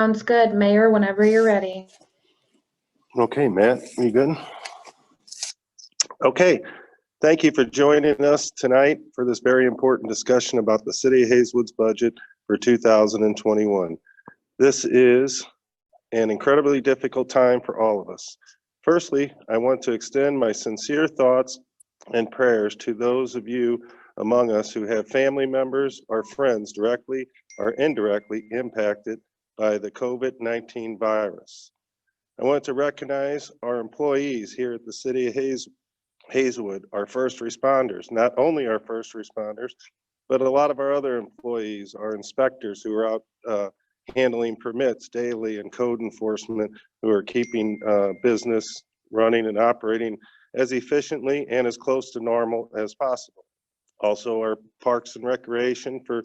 Sounds good, Mayor, whenever you're ready. Okay, Matt, you good? Okay, thank you for joining us tonight for this very important discussion about the City of Hazelwood's budget for 2021. This is an incredibly difficult time for all of us. Firstly, I want to extend my sincere thoughts and prayers to those of you among us who have family members or friends directly or indirectly impacted by the COVID-19 virus. I want to recognize our employees here at the City of Hazelwood, our first responders, not only our first responders, but a lot of our other employees, our inspectors who are out handling permits daily and code enforcement who are keeping business running and operating as efficiently and as close to normal as possible. Also our Parks and Recreation for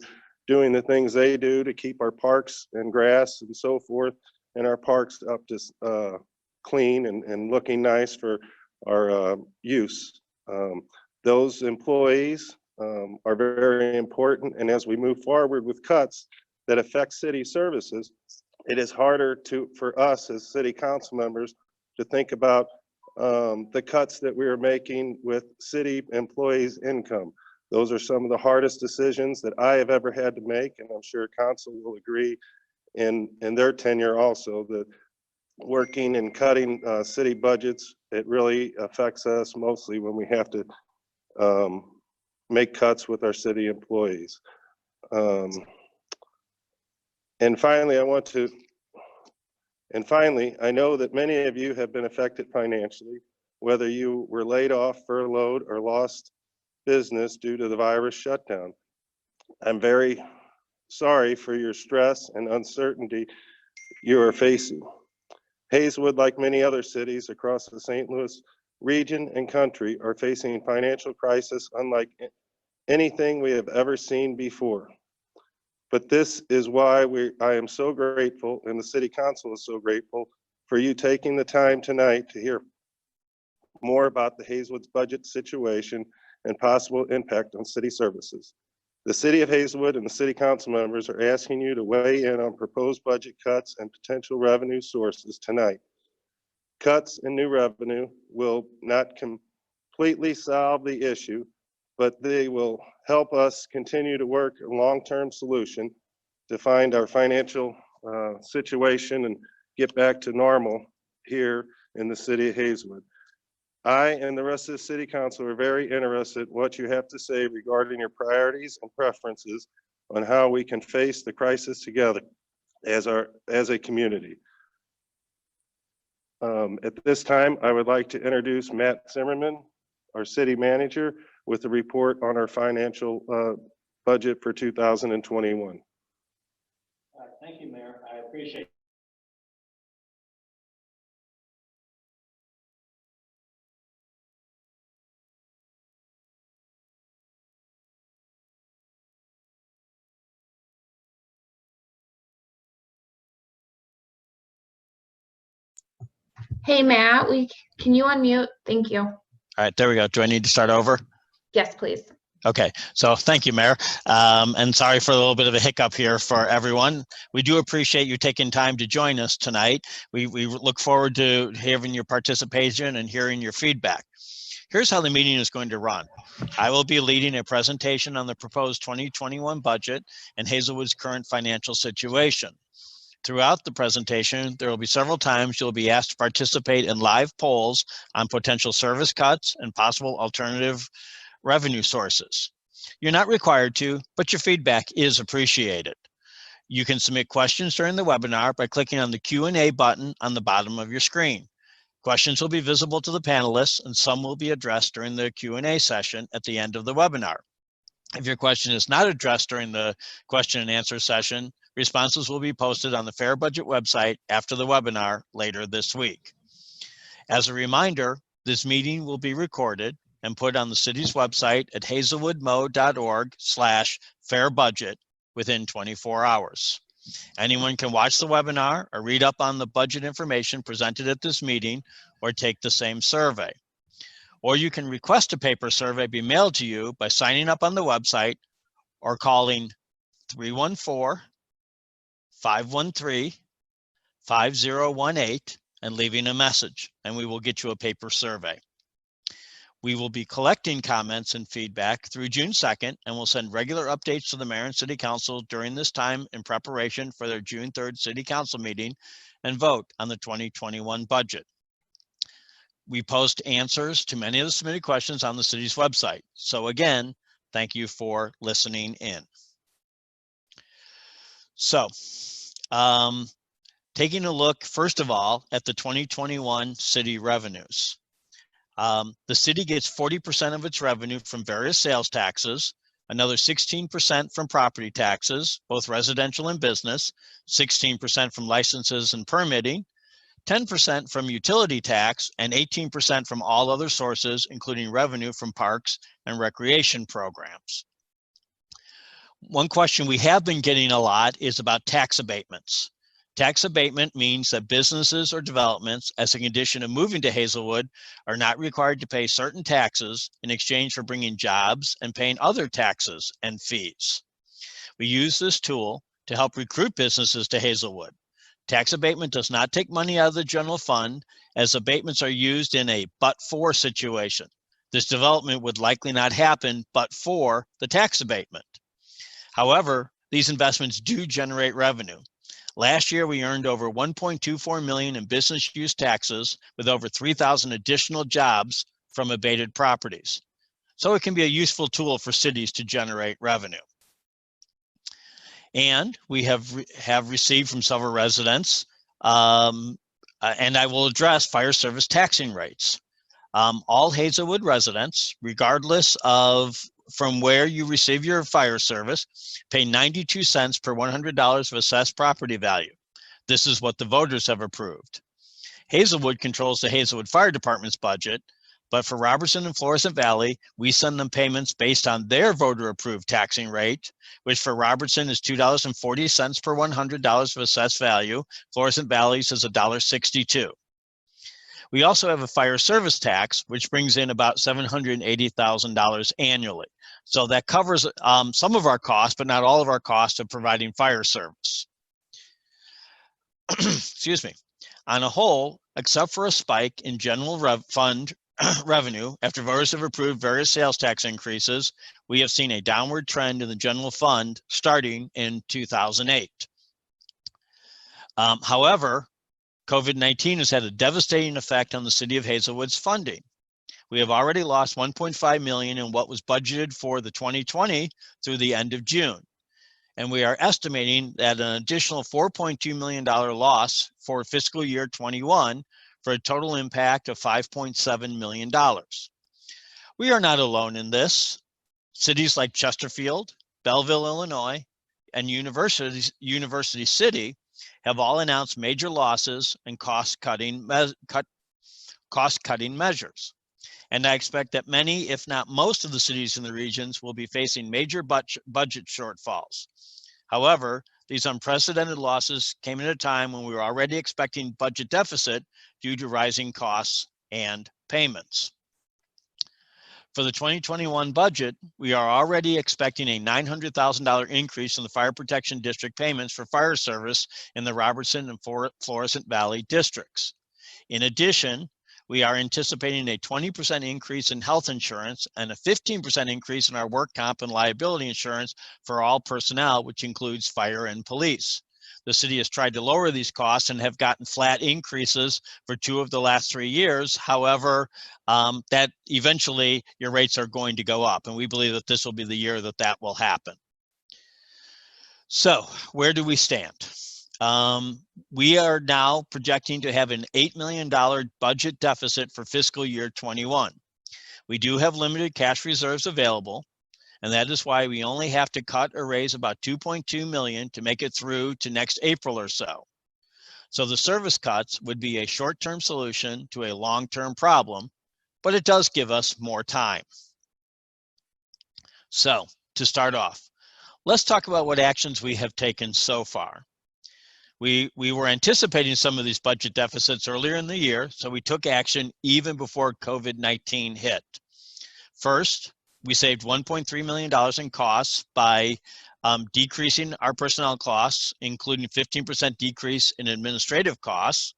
doing the things they do to keep our parks and grass and so forth and our parks up to clean and looking nice for our use. Those employees are very important, and as we move forward with cuts that affect city services, it is harder for us as city council members to think about the cuts that we are making with city employees' income. Those are some of the hardest decisions that I have ever had to make, and I'm sure council will agree in their tenure also, that working and cutting city budgets, it really affects us mostly when we have to make cuts with our city employees. And finally, I know that many of you have been affected financially, whether you were laid off, furloughed, or lost business due to the virus shutdown. I'm very sorry for your stress and uncertainty you are facing. Hazelwood, like many other cities across the St. Louis region and country, are facing financial crisis unlike anything we have ever seen before. But this is why I am so grateful, and the City Council is so grateful for you taking the time tonight to hear more about the Hazelwood's budget situation and possible impact on city services. The City of Hazelwood and the City Council members are asking you to weigh in on proposed budget cuts and potential revenue sources tonight. Cuts and new revenue will not completely solve the issue, but they will help us continue to work a long-term solution to find our financial situation and get back to normal here in the City of Hazelwood. I and the rest of the City Council are very interested in what you have to say regarding your priorities and preferences on how we can face the crisis together as a community. At this time, I would like to introduce Matt Zimmerman, our City Manager, with a report on our financial budget for 2021. Thank you, Mayor. I appreciate it. Hey, Matt, can you unmute? Thank you. All right, there we go. Do I need to start over? Yes, please. Okay, so thank you, Mayor. And sorry for a little bit of a hiccup here for everyone. We do appreciate you taking time to join us tonight. We look forward to having your participation and hearing your feedback. Here's how the meeting is going to run. I will be leading a presentation on the proposed 2021 budget and Hazelwood's current financial situation. Throughout the presentation, there will be several times you'll be asked to participate in live polls on potential service cuts and possible alternative revenue sources. You're not required to, but your feedback is appreciated. You can submit questions during the webinar by clicking on the Q&A button on the bottom of your screen. Questions will be visible to the panelists, and some will be addressed during the Q&A session at the end of the webinar. If your question is not addressed during the question and answer session, responses will be posted on the Fair Budget website after the webinar later this week. As a reminder, this meeting will be recorded and put on the city's website at hazelwoodmo.org/fairbudget within 24 hours. Anyone can watch the webinar or read up on the budget information presented at this meeting or take the same survey. Or you can request a paper survey be mailed to you by signing up on the website or calling 314-513 5018 and leaving a message, and we will get you a paper survey. We will be collecting comments and feedback through June 2nd, and we'll send regular updates to the mayor and city council during this time in preparation for their June 3rd city council meeting and vote on the 2021 budget. We post answers to many of the submitted questions on the city's website. So again, thank you for listening in. So, taking a look, first of all, at the 2021 city revenues. The city gets 40% of its revenue from various sales taxes, another 16% from property taxes, both residential and business, 16% from licenses and permitting, 10% from utility tax, and 18% from all other sources, including revenue from parks and recreation programs. One question we have been getting a lot is about tax abatements. Tax abatement means that businesses or developments, as a condition of moving to Hazelwood, are not required to pay certain taxes in exchange for bringing jobs and paying other taxes and fees. We use this tool to help recruit businesses to Hazelwood. Tax abatement does not take money out of the general fund, as abatements are used in a but-for situation. This development would likely not happen but for the tax abatement. However, these investments do generate revenue. Last year, we earned over $1.24 million in business use taxes with over 3,000 additional jobs from abated properties. So it can be a useful tool for cities to generate revenue. And we have received from several residents, and I will address fire service taxing rates. All Hazelwood residents, regardless of from where you receive your fire service, pay 92 cents per $100 of assessed property value. This is what the voters have approved. Hazelwood controls the Hazelwood Fire Department's budget, but for Robertson and Florissant Valley, we send them payments based on their voter-approved taxing rate, which for Robertson is $2.40 per $100 of assessed value. Florissant Valley's is $1.62. We also have a fire service tax, which brings in about $780,000 annually. So that covers some of our costs, but not all of our costs of providing fire service. Excuse me. On a whole, except for a spike in general fund revenue after voters have approved various sales tax increases, we have seen a downward trend in the general fund starting in 2008. However, COVID-19 has had a devastating effect on the city of Hazelwood's funding. We have already lost $1.5 million in what was budgeted for the 2020 through the end of June. And we are estimating that an additional $4.2 million loss for fiscal year 21 for a total impact of $5.7 million. We are not alone in this. Cities like Chesterfield, Belleville, Illinois, and University City have all announced major losses and cost-cutting measures. And I expect that many, if not most of the cities in the regions will be facing major budget shortfalls. However, these unprecedented losses came at a time when we were already expecting budget deficit due to rising costs and payments. For the 2021 budget, we are already expecting a $900,000 increase in the Fire Protection District payments for fire service in the Robertson and Florissant Valley districts. In addition, we are anticipating a 20% increase in health insurance and a 15% increase in our work comp and liability insurance for all personnel, which includes fire and police. The city has tried to lower these costs and have gotten flat increases for 2 of the last 3 years. However, that eventually your rates are going to go up, and we believe that this will be the year that that will happen. So where do we stand? We are now projecting to have an $8 million budget deficit for fiscal year 21. We do have limited cash reserves available, and that is why we only have to cut or raise about $2.2 million to make it through to next April or so. So the service cuts would be a short-term solution to a long-term problem, but it does give us more time. So to start off, let's talk about what actions we have taken so far. We were anticipating some of these budget deficits earlier in the year, so we took action even before COVID-19 hit. First, we saved $1.3 million in costs by decreasing our personnel costs, including 15% decrease in administrative costs,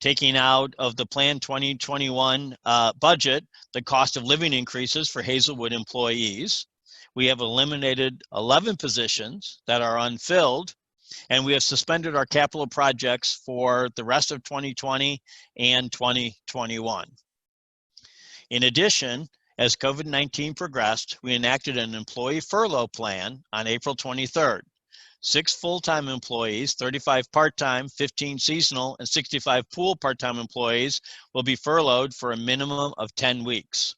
taking out of the planned 2021 budget the cost of living increases for Hazelwood employees. We have eliminated 11 positions that are unfilled, and we have suspended our capital projects for the rest of 2020 and 2021. In addition, as COVID-19 progressed, we enacted an employee furlough plan on April 23rd. 6 full-time employees, 35 part-time, 15 seasonal, and 65 pool part-time employees will be furloughed for a minimum of 10 weeks.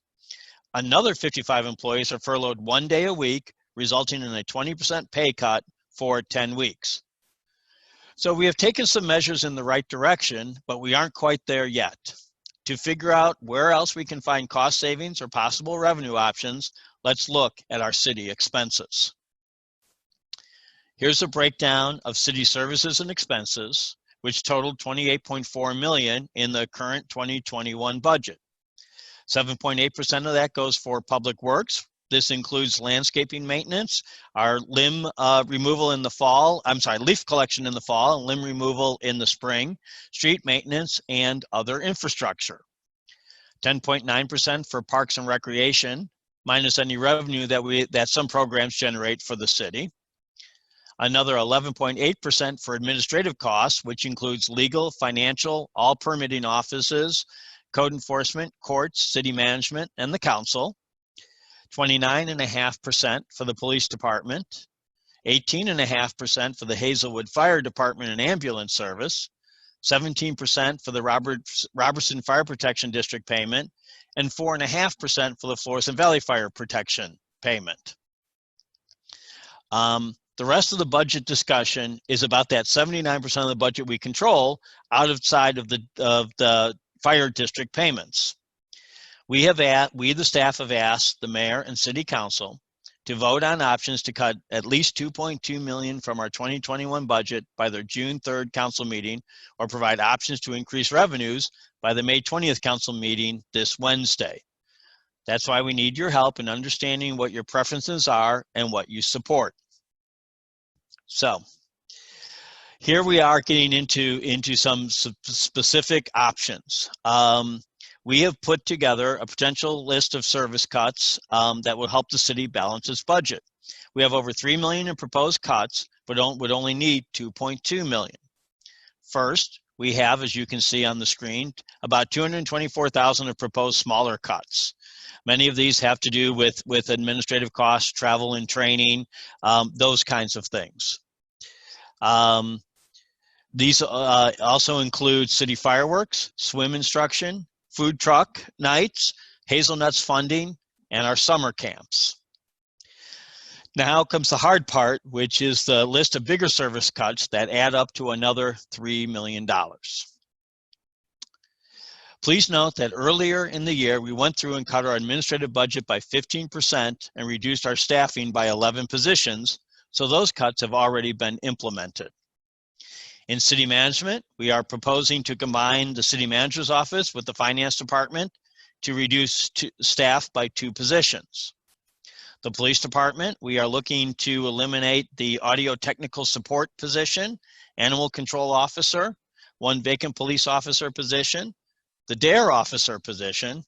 Another 55 employees are furloughed 1 day a week, resulting in a 20% pay cut for 10 weeks. So we have taken some measures in the right direction, but we aren't quite there yet. To figure out where else we can find cost savings or possible revenue options, let's look at our city expenses. Here's a breakdown of city services and expenses, which totaled $28.4 million in the current 2021 budget. 7.8% of that goes for public works. This includes landscaping maintenance, our limb removal in the fall, leaf collection in the fall, and limb removal in the spring, street maintenance, and other infrastructure. 10.9% for parks and recreation, minus any revenue that some programs generate for the city. Another 11.8% for administrative costs, which includes legal, financial, all permitting offices, code enforcement, courts, city management, and the council. 29.5% for the police department, 18.5% for the Hazelwood Fire Department and Ambulance Service, 17% for the Robertson Fire Protection District payment, and 4.5% for the Florissant Valley Fire Protection payment. The rest of the budget discussion is about that 79% of the budget we control outside of the fire district payments. We, the staff, have asked the mayor and city council to vote on options to cut at least $2.2 million from our 2021 budget by their June 3rd council meeting, or provide options to increase revenues by the May 20th council meeting this Wednesday. That's why we need your help in understanding what your preferences are and what you support. So here we are getting into some specific options. We have put together a potential list of service cuts that will help the city balance its budget. We have over $3 million in proposed cuts, but would only need $2.2 million. First, we have, as you can see on the screen, about $224,000 of proposed smaller cuts. Many of these have to do with administrative costs, travel and training, those kinds of things. These also include city fireworks, swim instruction, food truck nights, Hazelnuts funding, and our summer camps. Now comes the hard part, which is the list of bigger service cuts that add up to another $3 million. Please note that earlier in the year, we went through and cut our administrative budget by 15% and reduced our staffing by 11 positions, so those cuts have already been implemented. In city management, we are proposing to combine the city manager's office with the finance department to reduce staff by 2 positions. The police department, we are looking to eliminate the audio technical support position, animal control officer, 1 vacant police officer position, the DARE officer position,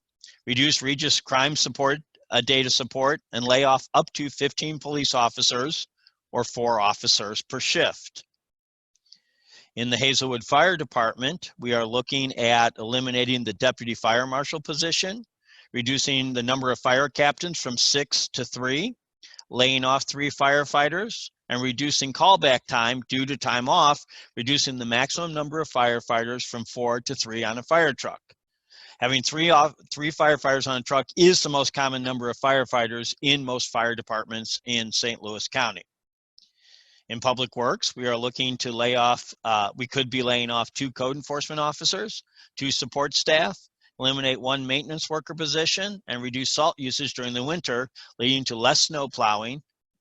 reduce Regis crime support, data support, and lay off up to 15 police officers or 4 officers per shift. In the Hazelwood Fire Department, we are looking at eliminating the deputy fire marshal position, reducing the number of fire captains from 6 to 3, laying off 3 firefighters, and reducing callback time due to time off, reducing the maximum number of firefighters from 4 to 3 on a fire truck. Having 3 firefighters on a truck is the most common number of firefighters in most fire departments in St. Louis County. In public works, we are looking to lay off, we could be laying off 2 code enforcement officers, 2 support staff, eliminate 1 maintenance worker position, and reduce salt usage during the winter, leading to less snow plowing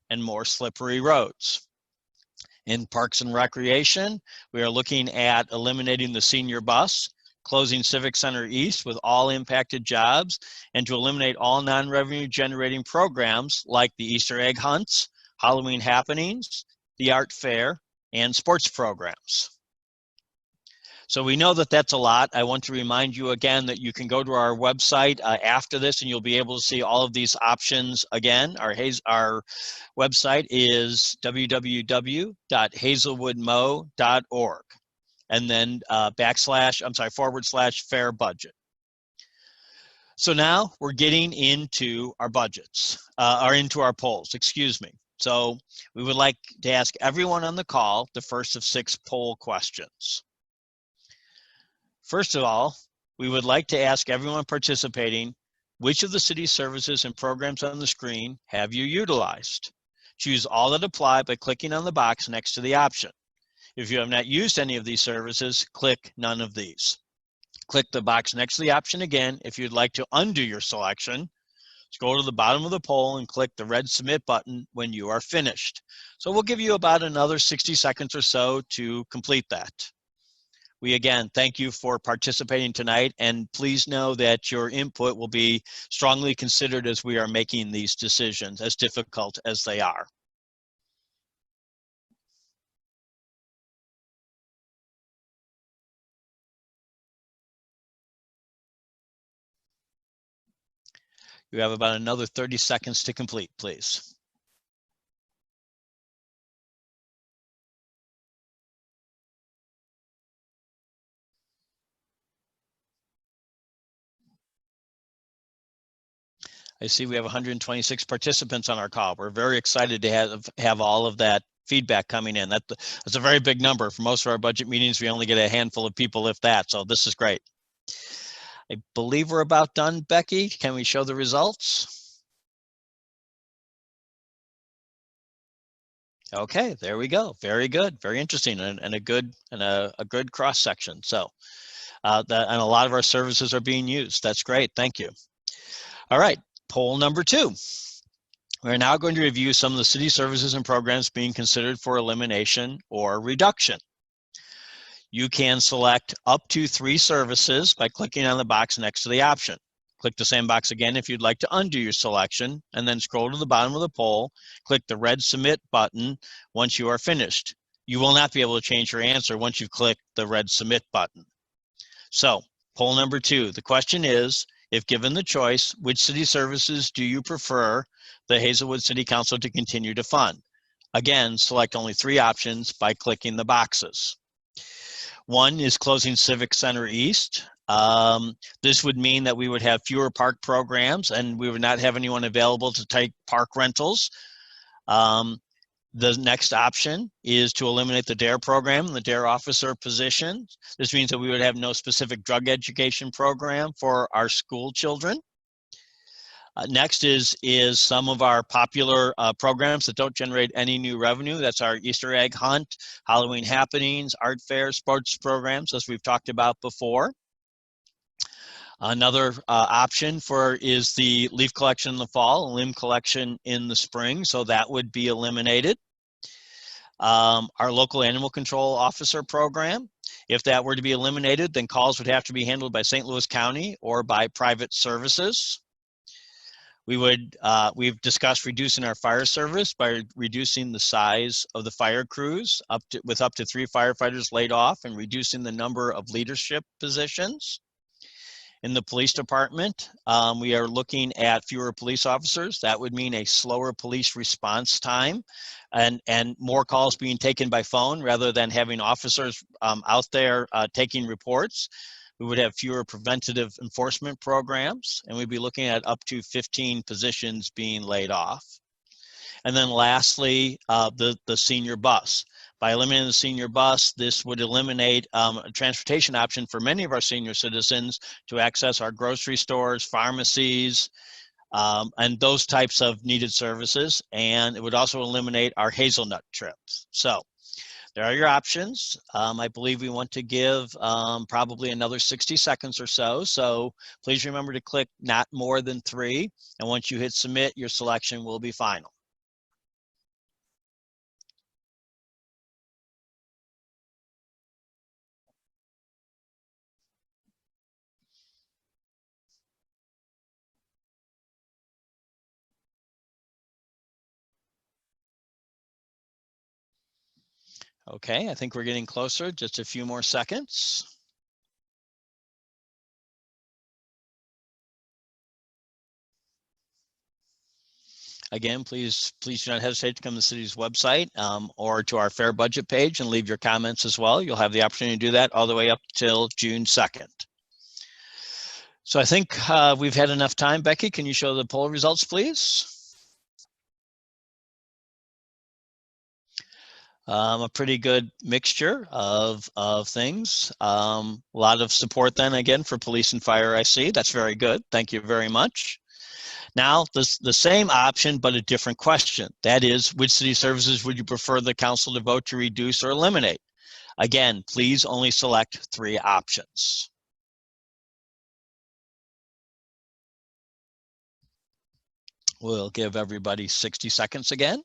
and more slippery roads. In parks and recreation, we are looking at eliminating the senior bus, closing Civic Center East with all impacted jobs, and to eliminate all non-revenue generating programs like the Easter egg hunts, Halloween happenings, the art fair, and sports programs. So we know that that's a lot. I want to remind you again that you can go to our website after this and you'll be able to see all of these options again. Our website is www.hazelwoodmo.org and then /fair budget. So now we're getting into our budgets, or into our polls, excuse me. So we would like to ask everyone on the call the first of 6 poll questions. First of all, we would like to ask everyone participating, which of the city services and programs on the screen have you utilized? Choose all that apply by clicking on the box next to the option. If you have not used any of these services, click none of these. Click the box next to the option again if you'd like to undo your selection. Scroll to the bottom of the poll and click the red submit button when you are finished. So we'll give you about another 60 seconds or so to complete that. We again thank you for participating tonight, and please know that your input will be strongly considered as we are making these decisions, as difficult as they are. You have about another 30 seconds to complete, please. I see we have 126 participants on our call. We're very excited to have all of that feedback coming in. That's a very big number. For most of our budget meetings, we only get a handful of people, if that, so this is great. I believe we're about done, Becky. Can we show the results? Okay, there we go. Very good, very interesting, and a good cross section. So, and a lot of our services are being used. That's great. Thank you. All right, poll number 2. We're now going to review some of the city services and programs being considered for elimination or reduction. You can select up to 3 services by clicking on the box next to the option. Click the same box again if you'd like to undo your selection, and then scroll to the bottom of the poll, click the red submit button once you are finished. You will not be able to change your answer once you've clicked the red submit button. So, poll number 2, the question is, if given the choice, which city services do you prefer the Hazelwood City Council to continue to fund? Again, select only 3 options by clicking the boxes. 1 is closing Civic Center East. This would mean that we would have fewer park programs and we would not have anyone available to take park rentals. The next option is to eliminate the DARE program, the DARE officer position. This means that we would have no specific drug education program for our school children. Next is some of our popular programs that don't generate any new revenue. That's our Easter egg hunt, Halloween happenings, art fair, sports programs, as we've talked about before. Another option is the leaf collection in the fall, limb collection in the spring, so that would be eliminated. Our local animal control officer program, if that were to be eliminated, then calls would have to be handled by St. Louis County or by private services. We've discussed reducing our fire service by reducing the size of the fire crews with up to 3 firefighters laid off and reducing the number of leadership positions. In the police department, we are looking at fewer police officers. That would mean a slower police response time and more calls being taken by phone rather than having officers out there taking reports. We would have fewer preventative enforcement programs, and we'd be looking at up to 15 positions being laid off. And then lastly, the senior bus. By eliminating the senior bus, this would eliminate a transportation option for many of our senior citizens to access our grocery stores, pharmacies, and those types of needed services. And it would also eliminate our hazelnut trips. So there are your options. I believe we want to give probably another 60 seconds or so. So please remember to click not more than 3. And once you hit submit, your selection will be final. Okay, I think we're getting closer. Just a few more seconds. Again, please do not hesitate to come to the city's website or to our fair budget page and leave your comments as well. You'll have the opportunity to do that all the way up till June 2nd. So I think we've had enough time. Becky, can you show the poll results, please? A pretty good mixture of things. A lot of support then again for police and fire, I see. That's very good. Thank you very much. Now, the same option, but a different question. That is, which city services would you prefer the council to vote to reduce or eliminate? Again, please only select 3 options. We'll give everybody 60 seconds again.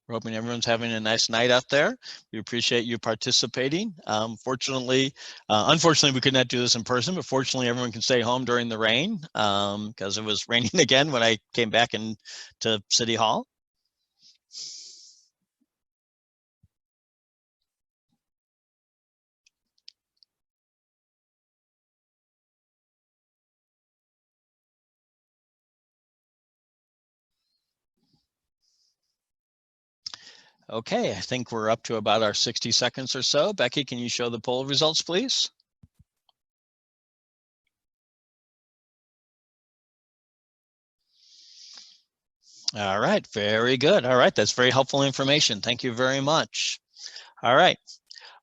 We're hoping everyone's having a nice night out there. We appreciate you participating. Unfortunately, we could not do this in person, but fortunately everyone can stay home during the rain because it was raining again when I came back into City Hall. Okay, I think we're up to about our 60 seconds or so. Becky, can you show the poll results, please? All right, very good. All right, that's very helpful information. Thank you very much. All right,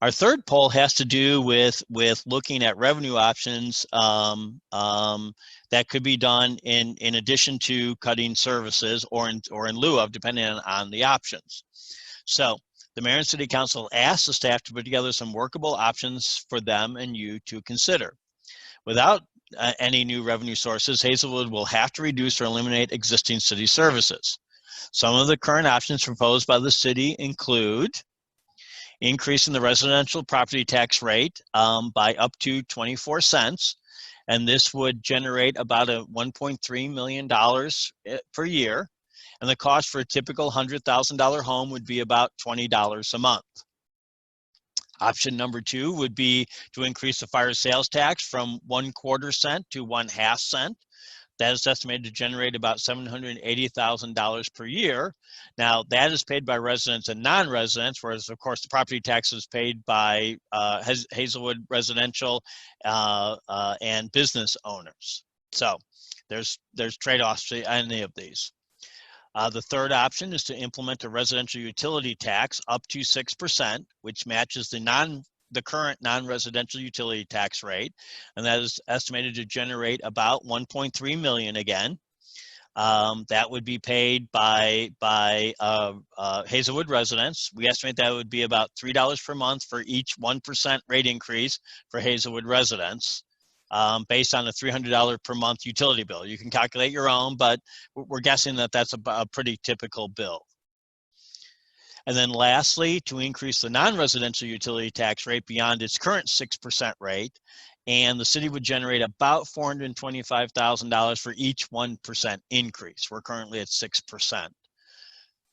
our third poll has to do with looking at revenue options that could be done in addition to cutting services or in lieu of, depending on the options. So the mayor and city council asked the staff to put together some workable options for them and you to consider. Without any new revenue sources, Hazelwood will have to reduce or eliminate existing city services. Some of the current options proposed by the city include increasing the residential property tax rate by up to 24 cents. And this would generate about a $1.3 million per year. And the cost for a typical $100,000 home would be about $20 a month. Option number 2 would be to increase the fire sales tax from 1/4 cent to 1/2 cent. That is estimated to generate about $780,000 per year. Now, that is paid by residents and non-residents, whereas, of course, the property tax is paid by Hazelwood residential and business owners. So there's trade-offs to any of these. The third option is to implement a residential utility tax up to 6%, which matches the current non-residential utility tax rate, and that is estimated to generate about 1.3 million again. That would be paid by Hazelwood residents. We estimate that would be about $3 per month for each 1% rate increase for Hazelwood residents, based on a $300 per month utility bill. You can calculate your own, but we're guessing that that's a pretty typical bill. And then lastly, to increase the non-residential utility tax rate beyond its current 6% rate, and the city would generate about $425,000 for each 1% increase. We're currently at 6%.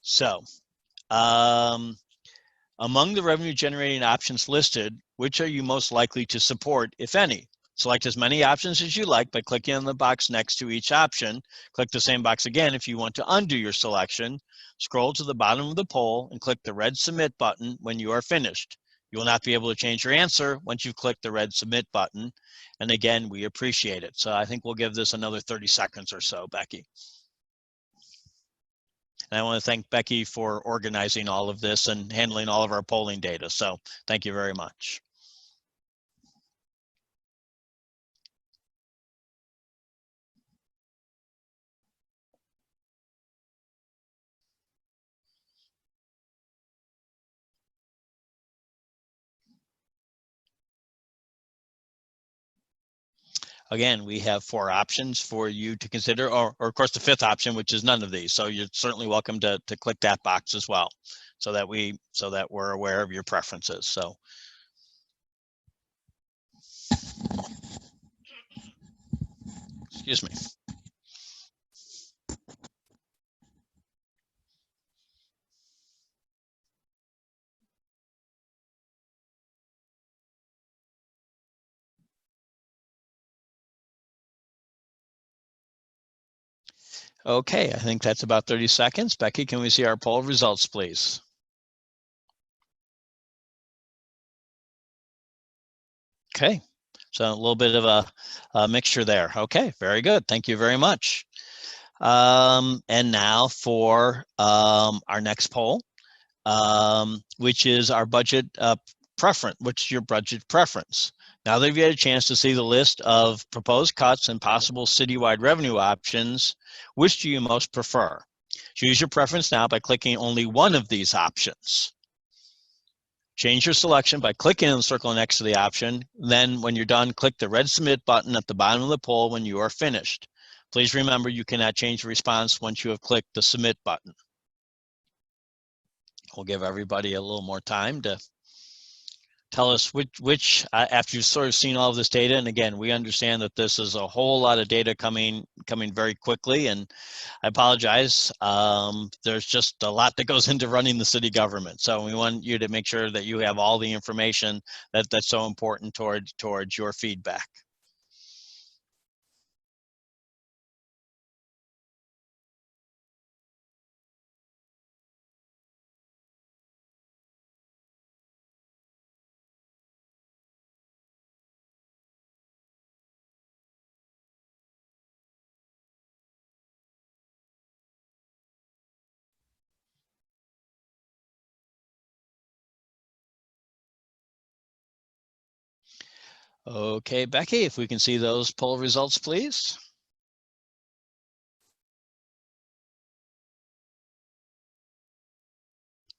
So among the revenue generating options listed, which are you most likely to support, if any? Select as many options as you like by clicking on the box next to each option. Click the same box again if you want to undo your selection. Scroll to the bottom of the poll and click the red submit button when you are finished. You will not be able to change your answer once you've clicked the red submit button. And again, we appreciate it. So I think we'll give this another 30 seconds or so, Becky. And I want to thank Becky for organizing all of this and handling all of our polling data. So thank you very much. again, we have 4 options for you to consider, or of course the 5th option, which is none of these. So you're certainly welcome to click that box as well, so that we're aware of your preferences. So. Excuse me. Okay, I think that's about 30 seconds. Becky, can we see our poll results, please? Okay, so a little bit of a mixture there. Okay, very good. Thank you very much. And now for our next poll, which is our budget preference, which is your budget preference. Now that you've had a chance to see the list of proposed cuts and possible citywide revenue options, which do you most prefer? Choose your preference now by clicking only one of these options. Change your selection by clicking on the circle next to the option. Then when you're done, click the red submit button at the bottom of the poll when you are finished. Please remember you cannot change the response once you have clicked the submit button. We'll give everybody a little more time to tell us which after you've sort of seen all of this data, and again, we understand that this is a whole lot of data coming very quickly, and I apologize. There's just a lot that goes into running the city government. So we want you to make sure that you have all the information that's so important towards your feedback. Okay, Becky, if we can see those poll results, please.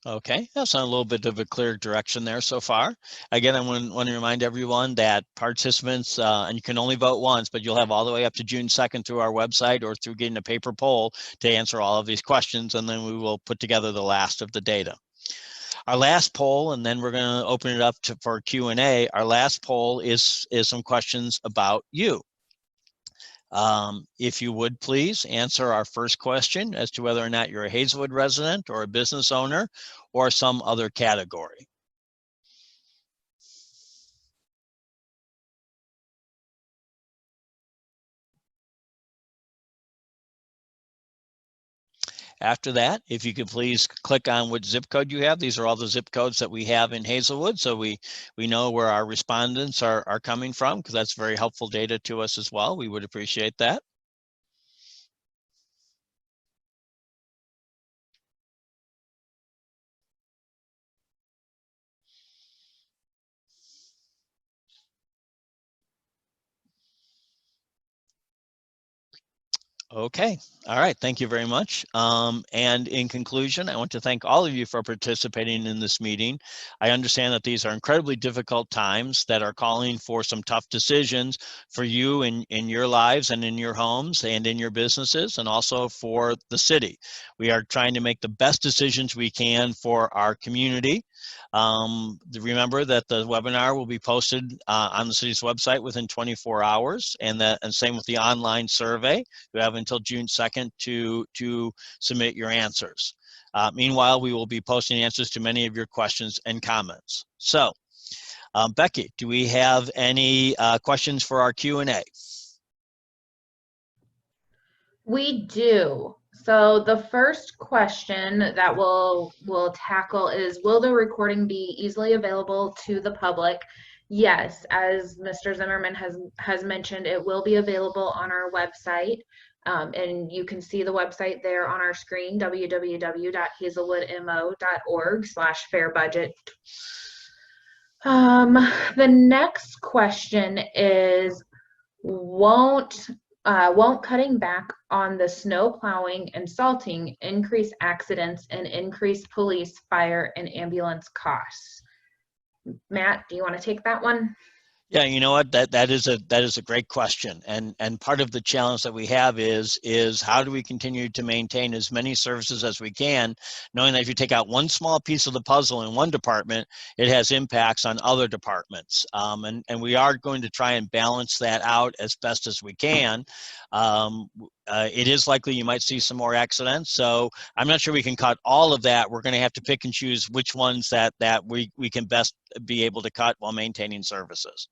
Okay, that's on a little bit of a clear direction there so far. Again, I want to remind everyone that participants, and you can only vote once, but you'll have all the way up to June 2nd through our website or through getting a paper poll to answer all of these questions, and then we will put together the last of the data. Our last poll, and then we're going to open it up for Q&A. Our last poll is some questions about you. If you would please answer our first question as to whether or not you're a Hazelwood resident or a business owner or some other category. After that, if you could please click on which zip code you have. These are all the zip codes that we have in Hazelwood, so we know where our respondents are coming from, because that's very helpful data to us as well. We would appreciate that. Okay. All right. Thank you very much. And in conclusion, I want to thank all of you for participating in this meeting. I understand that these are incredibly difficult times that are calling for some tough decisions for you in your lives and in your homes and in your businesses, and also for the city. We are trying to make the best decisions we can for our community. Remember that the webinar will be posted on the city's website within 24 hours, and same with the online survey. You have until June 2nd to submit your answers. Meanwhile, we will be posting answers to many of your questions and comments. So, Becky, do we have any questions for our Q&A? We do. So the first question that we'll tackle is, will the recording be easily available to the public? Yes, as Mr. Zimmerman has mentioned, it will be available on our website. And you can see the website there on our screen, www.hazelwoodmo.org/fairbudget. The next question is, won't cutting back on the snow plowing and salting increase accidents and increase police, fire, and ambulance costs? Matt, do you want to take that one? Yeah, you know what? That is a great question, and part of the challenge that we have is how do we continue to maintain as many services as we can, knowing that if you take out one small piece of the puzzle in one department, it has impacts on other departments, and we are going to try and balance that out as best as we can. It is likely you might see some more accidents, so I'm not sure we can cut all of that. We're going to have to pick and choose which ones that we can best be able to cut while maintaining services.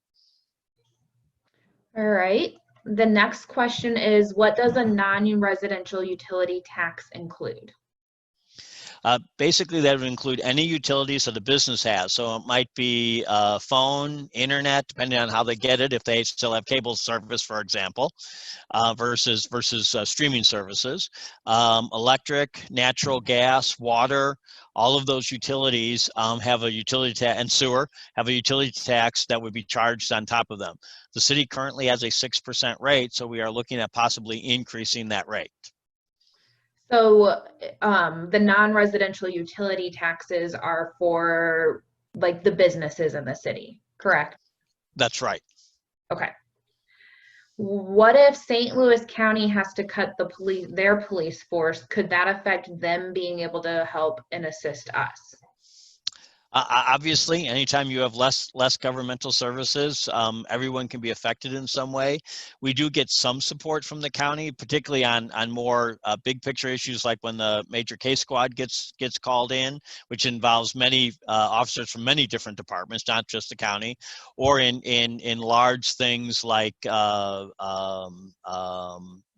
All right. The next question is, what does a non-residential utility tax include? Basically, that would include any utilities that a business has. So it might be phone, internet, depending on how they get it, if they still have cable service, for example, versus streaming services. Electric, natural gas, water, all of those utilities have a utility tax, and sewer have a utility tax that would be charged on top of them. The city currently has a 6% rate, so we are looking at possibly increasing that rate. So the non-residential utility taxes are for like the businesses in the city, correct? That's right. Okay. What if St. Louis County has to cut their police force? Could that affect them being able to help and assist us? Obviously, anytime you have less governmental services, everyone can be affected in some way. We do get some support from the county, particularly on more big picture issues, like when the major case squad gets called in, which involves many officers from many different departments, not just the county, or in large things like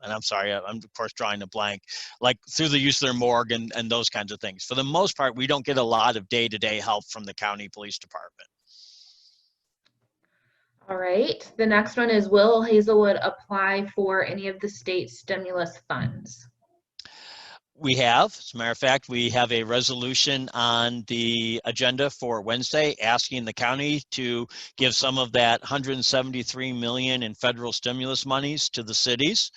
and I'm sorry, I'm of course drawing a blank, like through the use of their morgue and those kinds of things. For the most part, we don't get a lot of day-to-day help from the county police department. All right. The next one is, will Hazelwood apply for any of the state stimulus funds? We have, as a matter of fact, we have a resolution on the agenda for Wednesday asking the county to give some of that $173 million in federal stimulus monies to the cities.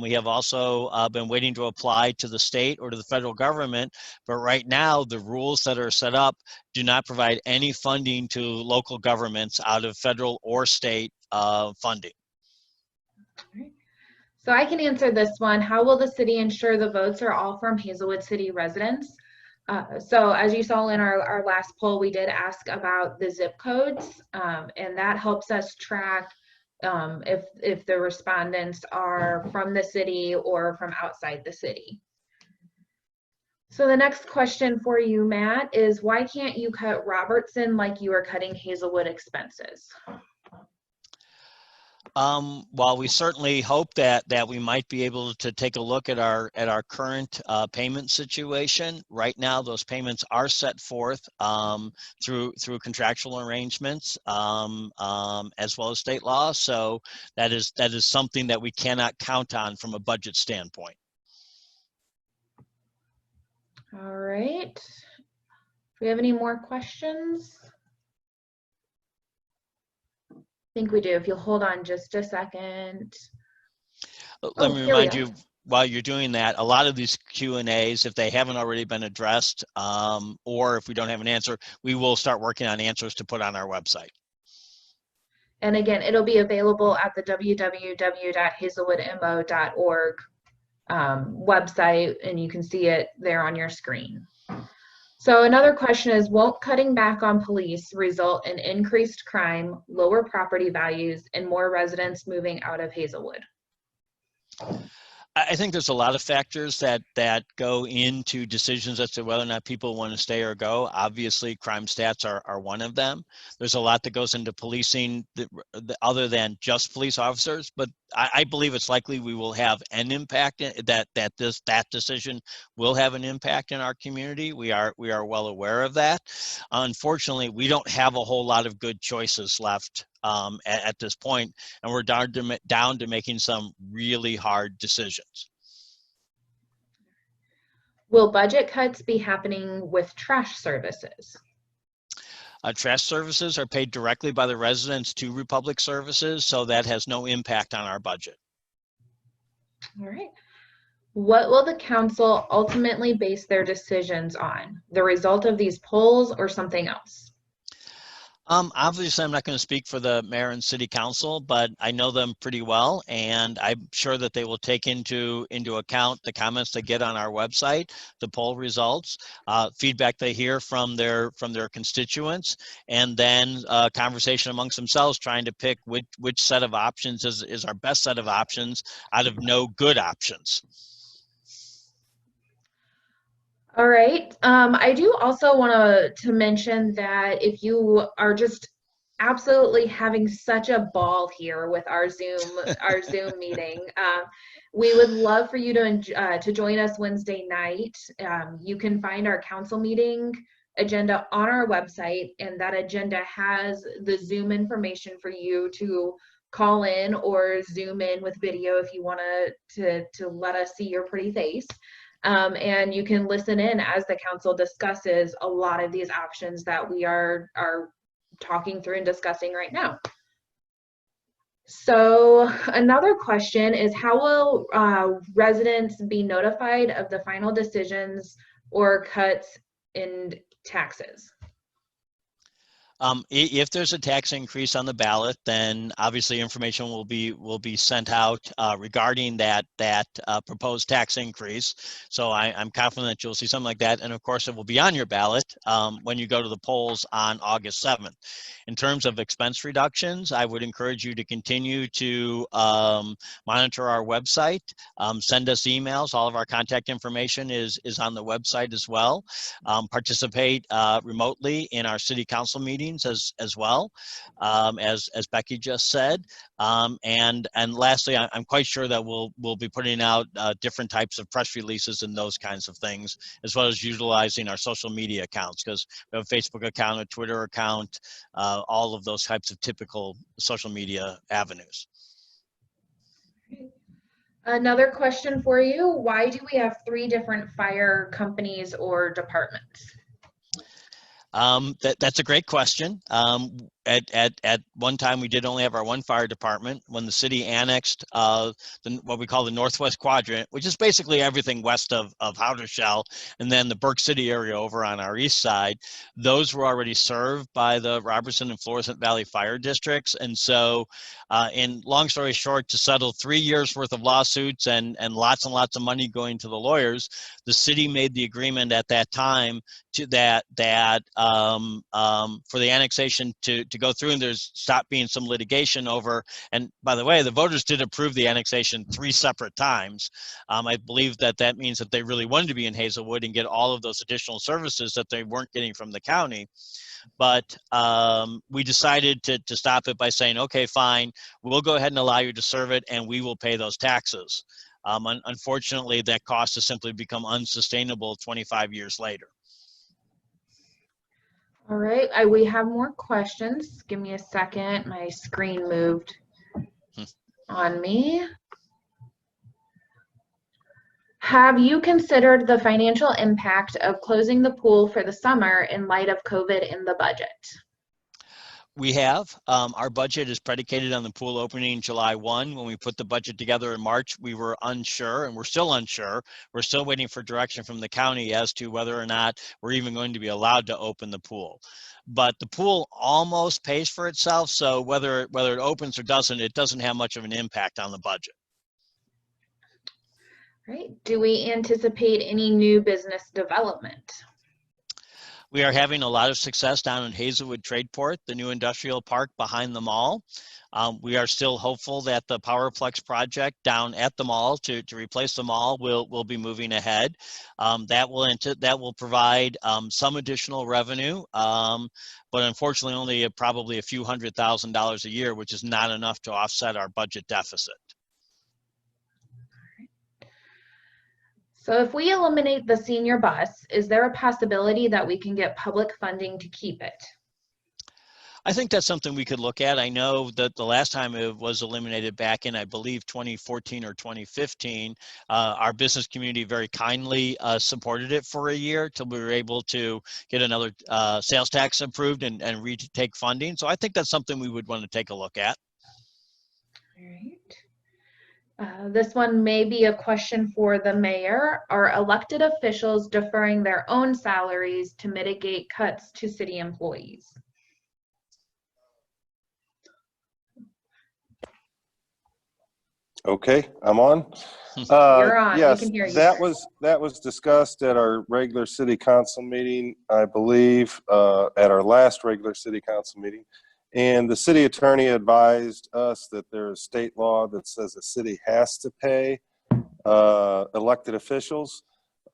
We have also been waiting to apply to the state or to the federal government, but right now the rules that are set up do not provide any funding to local governments out of federal or state funding. So I can answer this one. How will the city ensure the votes are all from Hazelwood City residents? So as you saw in our last poll, we did ask about the zip codes, and that helps us track if the respondents are from the city or from outside the city. So the next question for you, Matt, is why can't you cut Robertson like you are cutting Hazelwood expenses? While we certainly hope that we might be able to take a look at our current payment situation, right now those payments are set forth through contractual arrangements as well as state law. So that is something that we cannot count on from a budget standpoint. All right. Do we have any more questions? I think we do. If you'll hold on just a second. Let me remind you, while you're doing that, a lot of these Q&As, if they haven't already been addressed, or if we don't have an answer, we will start working on answers to put on our website. And again, it'll be available at the www.hazelwoodmo.org website, and you can see it there on your screen. So another question is, won't cutting back on police result in increased crime, lower property values, and more residents moving out of Hazelwood? I think there's a lot of factors that go into decisions as to whether or not people want to stay or go. Obviously, crime stats are one of them. There's a lot that goes into policing other than just police officers, but I believe it's likely we will have an impact that decision will have an impact in our community. We are well aware of that. Unfortunately, we don't have a whole lot of good choices left at this point, and we're down to making some really hard decisions. Will budget cuts be happening with trash services? Trash services are paid directly by the residents to Republic Services, so that has no impact on our budget. All right. What will the council ultimately base their decisions on? The result of these polls or something else? Obviously, I'm not going to speak for the mayor and city council, but I know them pretty well, and I'm sure that they will take into account the comments they get on our website, the poll results, feedback they hear from their constituents, and then conversation amongst themselves, trying to pick which set of options is our best set of options out of no good options. All right. I do also want to mention that if you are just absolutely having such a ball here with our Zoom meeting, we would love for you to join us Wednesday night. You can find our council meeting agenda on our website, and that agenda has the Zoom information for you to call in or Zoom in with video if you want to let us see your pretty face. And you can listen in as the council discusses a lot of these options that we are talking through and discussing right now. So another question is, how will residents be notified of the final decisions or cuts in taxes? If there's a tax increase on the ballot, then obviously information will be sent out regarding that proposed tax increase. So I'm confident that you'll see something like that, and of course it will be on your ballot when you go to the polls on August 7th. In terms of expense reductions, I would encourage you to continue to monitor our website, send us emails. All of our contact information is on the website as well. Participate remotely in our city council meetings as well, as Becky just said. And lastly, I'm quite sure that we'll be putting out different types of press releases and those kinds of things, as well as utilizing our social media accounts, because we have a Facebook account, a Twitter account, all of those types of typical social media avenues. Another question for you: why do we have 3 different fire companies or departments? That's a great question. At one time, we did only have our one fire department. When the city annexed what we call the Northwest Quadrant, which is basically everything west of Howdershell, and then the Burke City area over on our east side, those were already served by the Robertson and Florissant Valley fire districts. And so, in long story short, to settle 3 years worth of lawsuits and lots of money going to the lawyers, the city made the agreement at that time to that for the annexation to go through, and there's stopped being some litigation over. And by the way, the voters did approve the annexation 3 separate times. I believe that means that they really wanted to be in Hazelwood and get all of those additional services that they weren't getting from the county. But we decided to stop it by saying, okay, fine, we'll go ahead and allow you to serve it, and we will pay those taxes. Unfortunately, that cost has simply become unsustainable 25 years later. All right, we have more questions. Give me a second. My screen moved on me. Have you considered the financial impact of closing the pool for the summer in light of COVID in the budget? We have. Our budget is predicated on the pool opening July 1. When we put the budget together in March, we were unsure, and we're still unsure. We're still waiting for direction from the county as to whether or not we're even going to be allowed to open the pool. But the pool almost pays for itself, so whether it opens or doesn't, it doesn't have much of an impact on the budget. Right. Do we anticipate any new business development? We are having a lot of success down in Hazelwood Tradeport, the new industrial park behind the mall. We are still hopeful that the Powerplex project down at the mall to replace the mall will be moving ahead. That will provide some additional revenue, but unfortunately only probably a few $100,000 a year, which is not enough to offset our budget deficit. So if we eliminate the senior bus, is there a possibility that we can get public funding to keep it? I think that's something we could look at. I know that the last time it was eliminated back in, I believe, 2014 or 2015, our business community very kindly supported it for a year till we were able to get another sales tax approved and retake funding. So I think that's something we would want to take a look at. All right. This one may be a question for the mayor. Are elected officials deferring their own salaries to mitigate cuts to city employees? Okay, I'm on. You're on. We Yes, can hear you, that sir. was discussed at our regular city council meeting, I believe, at our last regular city council meeting. And the city attorney advised us that there is state law that says the city has to pay elected officials.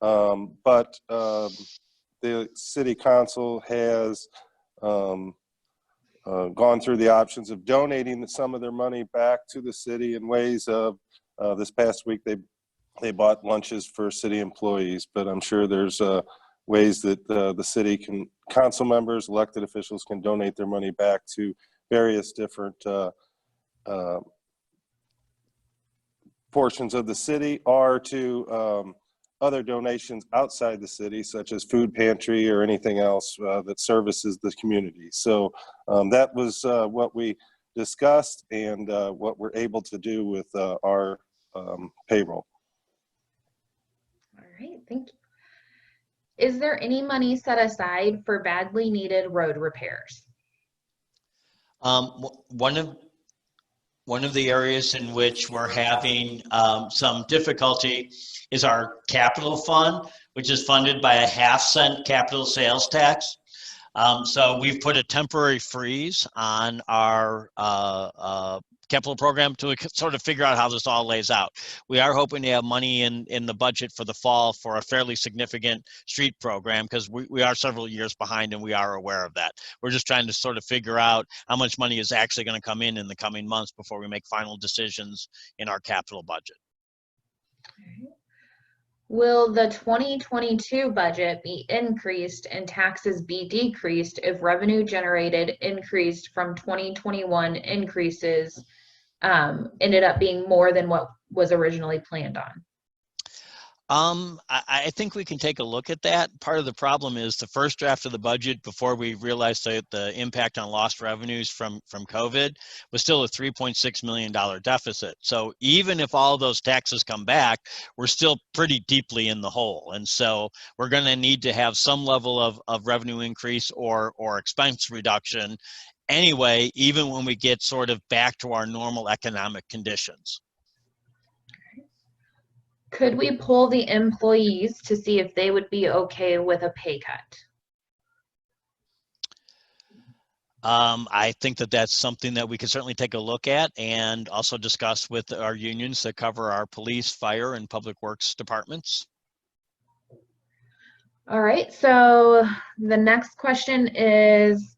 But the city council has gone through the options of donating some of their money back to the city in ways of, this past week they bought lunches for city employees, but I'm sure there's ways that the city council members, elected officials can donate their money back to various different portions of the city, or to other donations outside the city, such as food pantry or anything else that services the community. So that was what we discussed, and what we're able to do with our payroll. All right, thank you. Is there any money set aside for badly needed road repairs? One of the areas in which we're having some difficulty is our capital fund, which is funded by a 1/2-cent capital sales tax. So we've put a temporary freeze on our capital program to sort of figure out how this all lays out. We are hoping to have money in the budget for the fall for a fairly significant street program, because we are several years behind, and we are aware of that. We're just trying to sort of figure out how much money is actually going to come in the coming months before we make final decisions in our capital budget. Will the 2022 budget be increased and taxes be decreased if revenue generated increased from 2021 increases ended up being more than what was originally planned on? I think we can take a look at that. Part of the problem is the first draft of the budget, before we realized that the impact on lost revenues from COVID, was still a $3.6 million deficit. So even if all those taxes come back, we're still pretty deeply in the hole. And so we're going to need to have some level of revenue increase or expense reduction anyway, even when we get sort of back to our normal economic conditions. Could we poll the employees to see if they would be okay with a pay cut? I think that that's something that we can certainly take a look at, and also discuss with our unions that cover our police, fire, and public works departments. All right, so the next question is,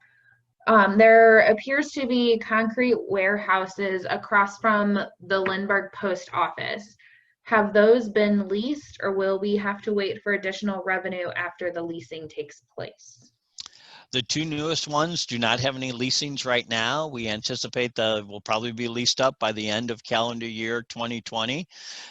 there appears to be concrete warehouses across from the Lindbergh Post Office. Have those been leased, or will we have to wait for additional revenue after the leasing takes place? The two newest ones do not have any leasings right now. We anticipate that will probably be leased up by the end of calendar year 2020.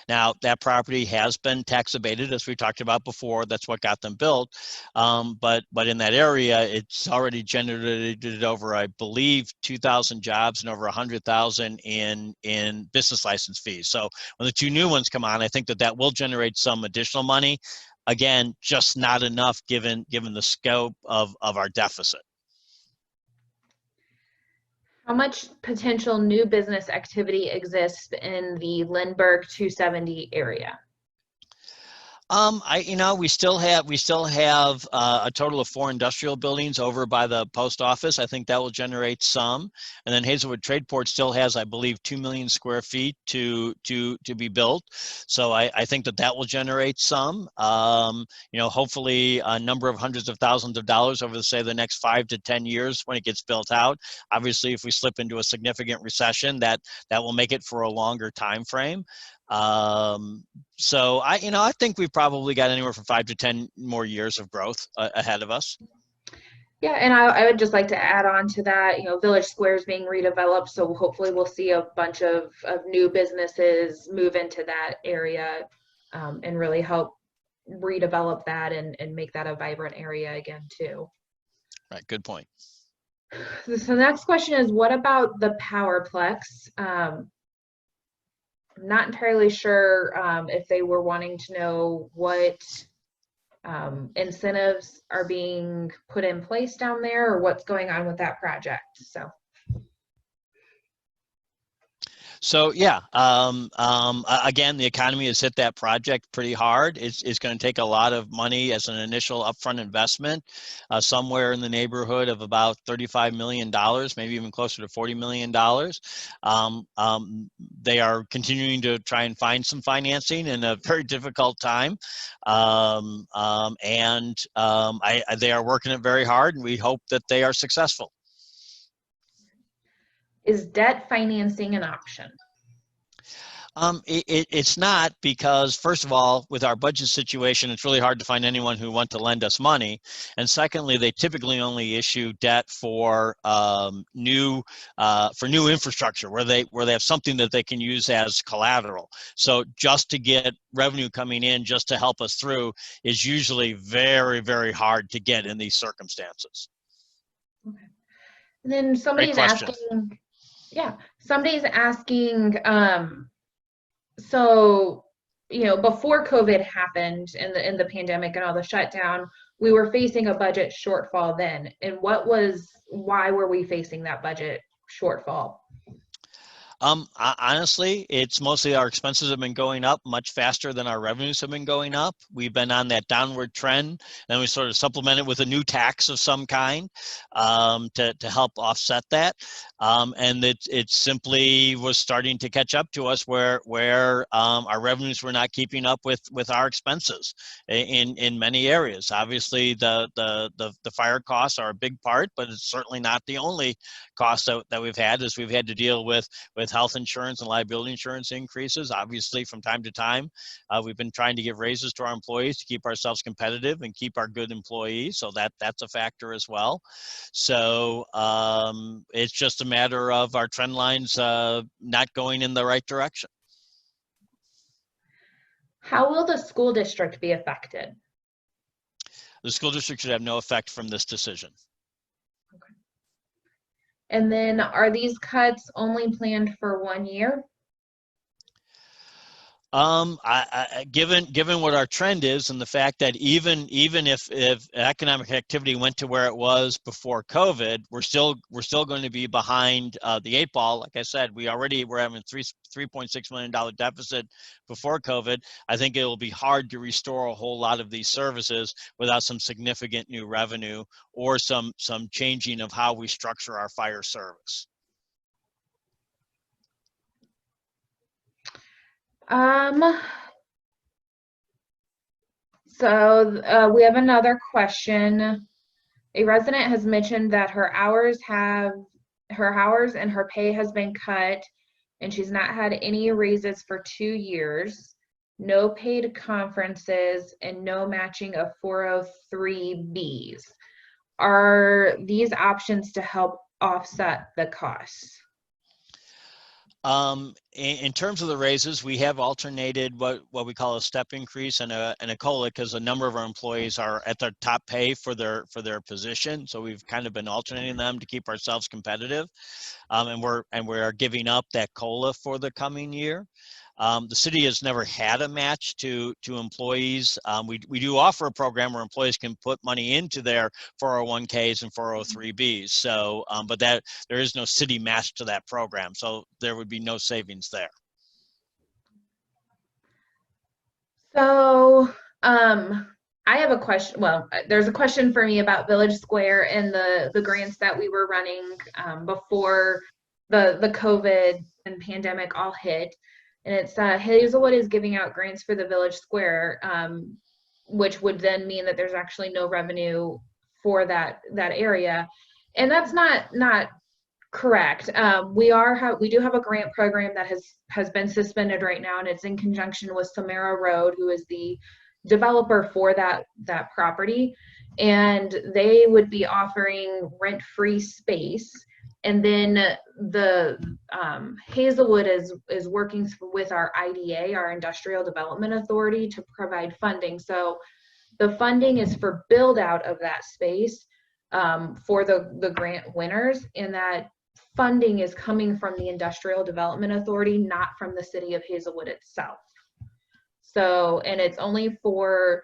Now, that property has been tax abated, as we talked about before. That's what got them built. But in that area, it's already generated over, I believe, 2,000 jobs and over 100,000 in business license fees. So when the two new ones come on, I think that will generate some additional money. Again, just not enough given the scope of our deficit. How much potential new business activity exists in the Lindbergh 270 area? We still have a total of 4 industrial buildings over by the post office. I think that will generate some, and then Hazelwood Tradeport still has, I believe, 2 million square feet to be built. So I think that will generate some. Hopefully a number of hundreds of thousands of dollars over, say, the next 5 to 10 years when it gets built out. Obviously, if we slip into a significant recession, that will make it for a longer time frame. So I think we've probably got anywhere from 5 to 10 more years of growth ahead of us. Yeah, and I would just like to add on to that, Village Square is being redeveloped, so hopefully we'll see a bunch of new businesses move into that area and really help redevelop that and make that a vibrant area again too. Right, good point. So the next question is, what about the Powerplex? I'm not entirely sure if they were wanting to know what incentives are being put in place down there, or what's going on with that project. So yeah, again, the economy has hit that project pretty hard. It's going to take a lot of money as an initial upfront investment, somewhere in the neighborhood of about $35 million, maybe even closer to $40 million. They are continuing to try and find some financing in a very difficult time. They are working it very hard, and we hope that they are successful. Is debt financing an option? It's not, because first of all, with our budget situation, it's really hard to find anyone who wants to lend us money. And secondly, they typically only issue debt for new infrastructure where they have something that they can use as collateral. So just to get revenue coming in just to help us through is usually very, very hard to get in these circumstances. Okay. And then somebody's asking, so, before COVID happened and the pandemic and all the shutdown, we were facing a budget shortfall then. And why were we facing that budget shortfall? Honestly, it's mostly our expenses have been going up much faster than our revenues have been going up. We've been on that downward trend, and we sort of supplement it with a new tax of some kind to help offset that. And it simply was starting to catch up to us where our revenues were not keeping up with our expenses in many areas. Obviously, the fire costs are a big part, but it's certainly not the only cost that we've had, as we've had to deal with health insurance and liability insurance increases. Obviously, from time to time, we've been trying to give raises to our employees to keep ourselves competitive and keep our good employees. So that's a factor as well. So it's just a matter of our trend lines not going in the right direction. How will the school district be affected? The school district should have no effect from this decision. And then are these cuts only planned for 1 year? Given what our trend is, and the fact that even if economic activity went to where it was before COVID, we're still going to be behind the 8 ball. Like I said, we're having $3.6 million deficit before COVID. I think it will be hard to restore a whole lot of these services without some significant new revenue or some changing of how we structure our fire service. So we have another question. A resident has mentioned that her hours and her pay has been cut, and she's not had any raises for 2 years, no paid conferences, and no matching of 403Bs. Are these options to help offset the costs? In terms of the raises, we have alternated what we call a step increase and a COLA, because a number of our employees are at their top pay for their position. So we've kind of been alternating them to keep ourselves competitive, and we are giving up that COLA for the coming year. The city has never had a match to employees. We do offer a program where employees can put money into their 401ks and 403Bs. So, but there is no city match to that program. So there would be no savings there. So, I have a question. Well, there's a question for me about Village Square and the grants that we were running before the COVID and pandemic all hit. And it's Hazelwood is giving out grants for the Village Square, which would then mean that there's actually no revenue for that area, and that's not correct. We do have a grant program that has been suspended right now, and it's in conjunction with Samara Road, who is the developer for that property, and they would be offering rent-free space. And then the Hazelwood is working with our IDA, our Industrial Development Authority, to provide funding. So the funding is for build out of that space for the grant winners, and that funding is coming from the Industrial Development Authority, not from the city of Hazelwood itself. So, and it's only for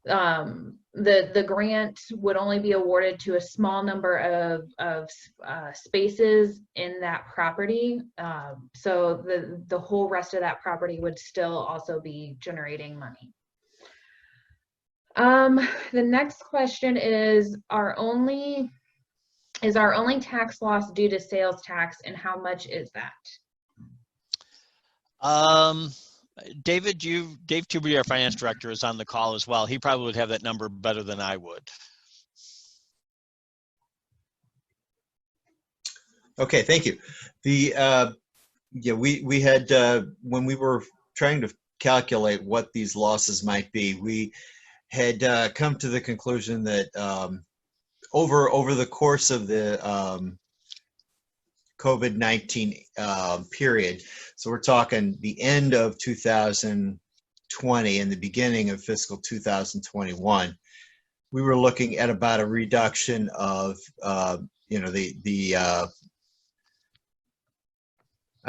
The grant would only be awarded to a small number of spaces in that property. So the whole rest of that property would still also be generating money. The next question is our only tax loss due to sales tax, and how much is that? Dave Tuberty, our finance director, is on the call as well. He probably would have that number better than I would. Okay, thank you. Yeah, we had when we were trying to calculate what these losses might be, we had come to the conclusion that over the course of the COVID-19 period, so we're talking the end of 2020 and the beginning of fiscal 2021, we were looking at about a reduction of I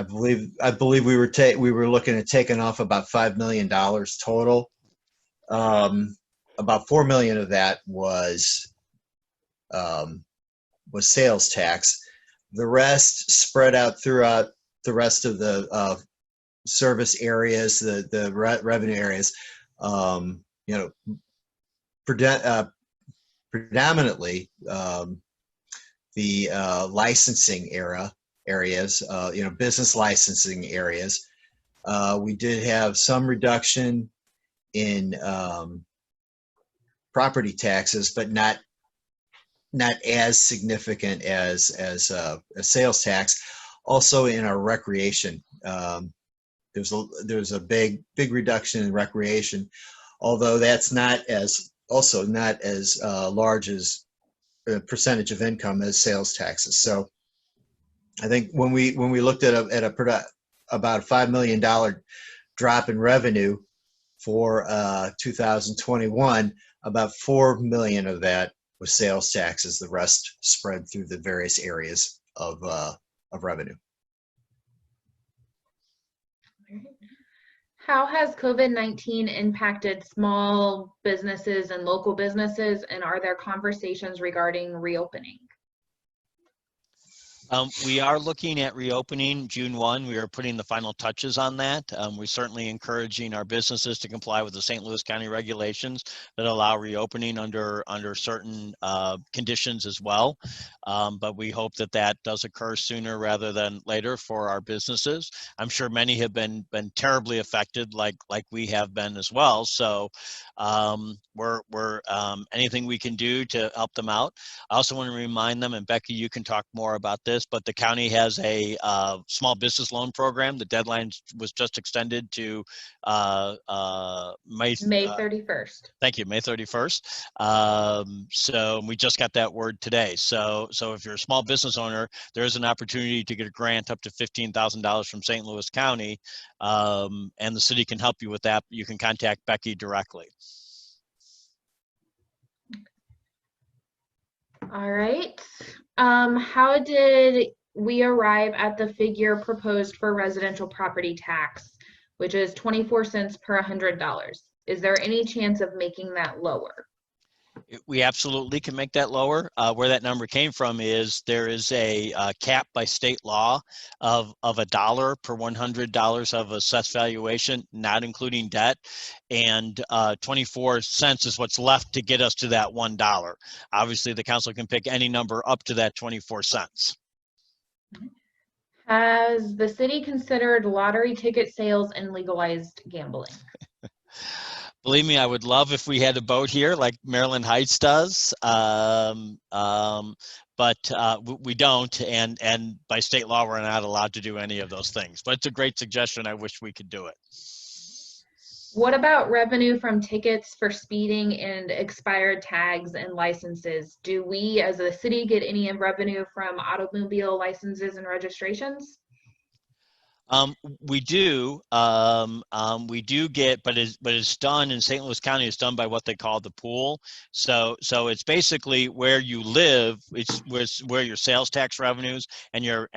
believe we were looking at taking off about $5 million total. About $4 million of that was sales tax. The rest spread out throughout the rest of the service areas, the revenue areas. Predominantly the licensing areas, business licensing areas. We did have some reduction in property taxes, but not as significant as a sales tax. Also in our recreation, there's a big reduction in recreation, although that's not as large as a percentage of income as sales taxes. So I think when we looked at about a $5 million drop in revenue for 2021, about $4 million of that was sales taxes. The rest spread through the various areas of revenue. How has COVID-19 impacted small businesses and local businesses, and are there conversations regarding reopening? We are looking at reopening June 1. We are putting the final touches on that. We're certainly encouraging our businesses to comply with the St. Louis County regulations that allow reopening under certain conditions as well. But we hope that does occur sooner rather than later for our businesses. I'm sure many have been terribly affected, like we have been as well. So we're anything we can do to help them out. I also want to remind them, and Becky, you can talk more about this, but the county has a small business loan program. The deadline was just extended to May 31st. Thank you, May 31st. So we just got that word today. So if you're a small business owner, there is an opportunity to get a grant up to $15,000 from St. Louis County, and the city can help you with that. You can contact Becky directly. All right. How did we arrive at the figure proposed for residential property tax, which is 24 cents per $100? Is there any chance of making that lower? We absolutely can make that lower. Where that number came from is there is a cap by state law of $1 per $100 of assessed valuation, not including debt, and 24 cents is what's left to get us to that $1. Obviously, the council can pick any number up to that 24 cents. Has the city considered lottery ticket sales and legalized gambling? Believe me, I would love if we had a boat here like Maryland Heights does, but we don't, and by state law, we're not allowed to do any of those things. But it's a great suggestion. I wish we could do it. What about revenue from tickets for speeding and expired tags and licenses? Do we, as a city, get any revenue from automobile licenses and registrations? We do get, but it's done in St. Louis County. It's done by what they call the pool. So it's basically where you live. It's where your sales tax revenues and your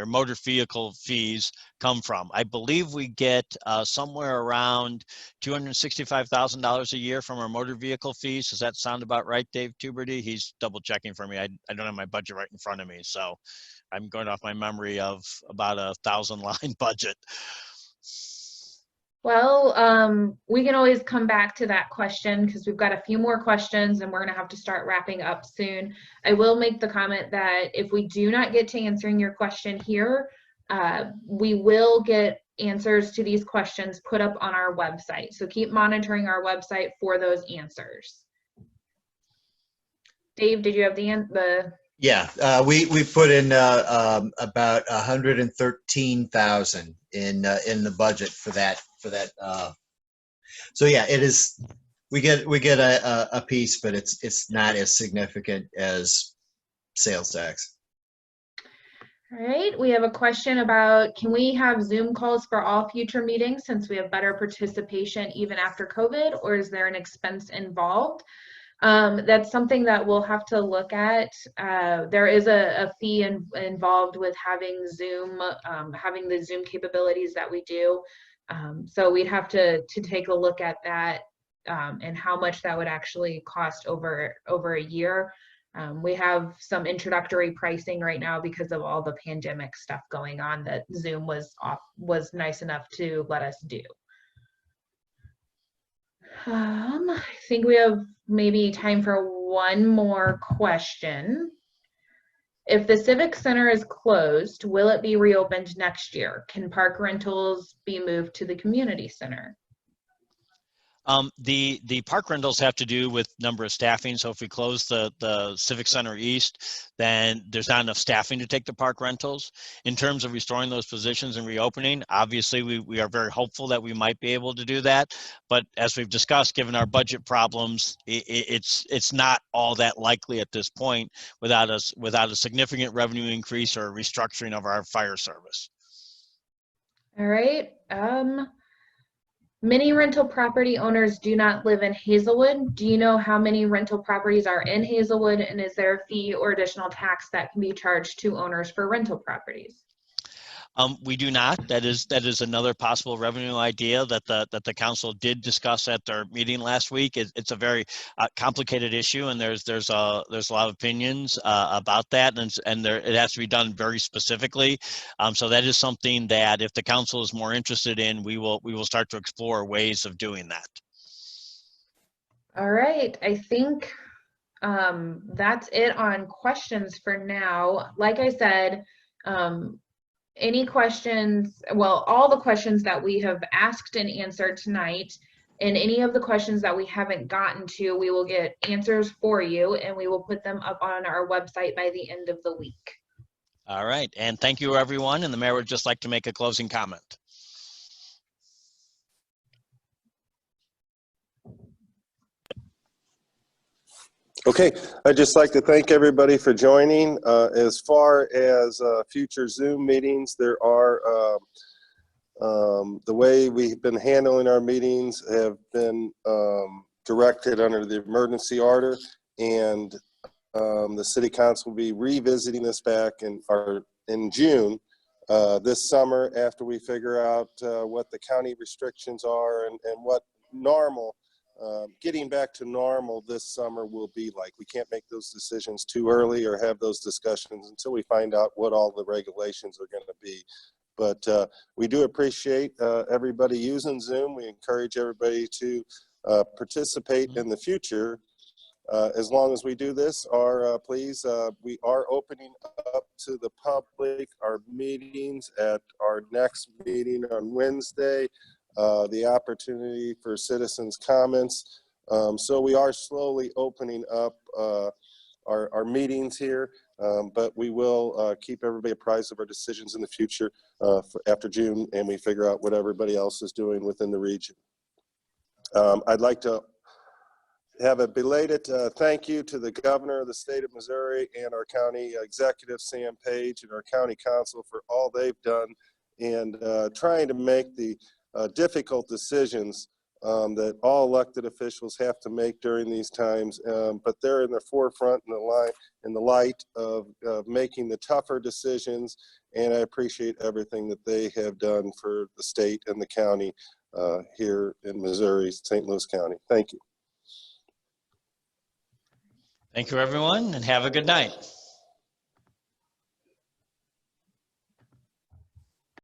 motor vehicle fees come from. I believe we get somewhere around $265,000 a year from our motor vehicle fees. Does that sound about right, Dave Tuberty? He's double checking for me. I don't have my budget right in front of me, so I'm going off my memory of about a 1,000-line budget. Well, we can always come back to that question because we've got a few more questions and we're going to have to start wrapping up soon. I will make the comment that if we do not get to answering your question here, we will get answers to these questions put up on our website. So keep monitoring our website for those answers. Dave, did you have the Yeah, we put in about 113,000 in the budget for that. So yeah, it is. We get a piece, but it's not as significant as sales tax. All right, we have a question about, can we have Zoom calls for all future meetings since we have better participation even after COVID, or is there an expense involved? That's something that we'll have to look at. There is a fee involved with having Zoom, having the Zoom capabilities that we do. So we'd have to take a look at that and how much that would actually cost over a year. We have some introductory pricing right now because of all the pandemic stuff going on that Zoom was nice enough to let us do. I think we have maybe time for one more question. If the Civic Center is closed, will it be reopened next year? Can park rentals be moved to the community center? The park rentals have to do with number of staffing. So if we close the Civic Center East, then there's not enough staffing to take the park rentals. In terms of restoring those positions and reopening, obviously we are very hopeful that we might be able to do that. But as we've discussed, given our budget problems, it's not all that likely at this point without a significant revenue increase or restructuring of our fire service. All right. Many rental property owners do not live in Hazelwood. Do you know how many rental properties are in Hazelwood, and is there a fee or additional tax that can be charged to owners for rental properties? We do not. That is another possible revenue idea that the council did discuss at their meeting last week. It's a very complicated issue, and there's a lot of opinions about that, and it has to be done very specifically. So that is something that if the council is more interested in, we will start to explore ways of doing that. All right, I think that's it on questions for now. Like I said, any questions, well, all the questions that we have asked and answered tonight, and any of the questions that we haven't gotten to, we will get answers for you, and we will put them up on our website by the end of the week. All right, and thank you, everyone. And the mayor would just like to make a closing comment. Okay, I'd just like to thank everybody for joining. As far as future Zoom meetings, there are, the way we've been handling our meetings have been directed under the emergency order, and the city council will be revisiting this back in June this summer after we figure out what the county restrictions are and what normal getting back to normal this summer will be like. We can't make those decisions too early or have those discussions until we find out what all the regulations are going to be. But we do appreciate everybody using Zoom. We encourage everybody to participate in the future. As long as we do this, please, we are opening up to the public our meetings at our next meeting on Wednesday. The opportunity for citizens' comments. So we are slowly opening up our meetings here, but we will keep everybody apprised of our decisions in the future after June, and we figure out what everybody else is doing within the region. I'd like to have a belated thank you to the governor of the state of Missouri and our county executive, Sam Page, and our county council for all they've done in trying to make the difficult decisions that all elected officials have to make during these times, but they're in the forefront in the light of making the tougher decisions and I appreciate everything that they have done for the state and the county here in Missouri, St. Louis County. Thank you. Thank you, everyone, and have a good night.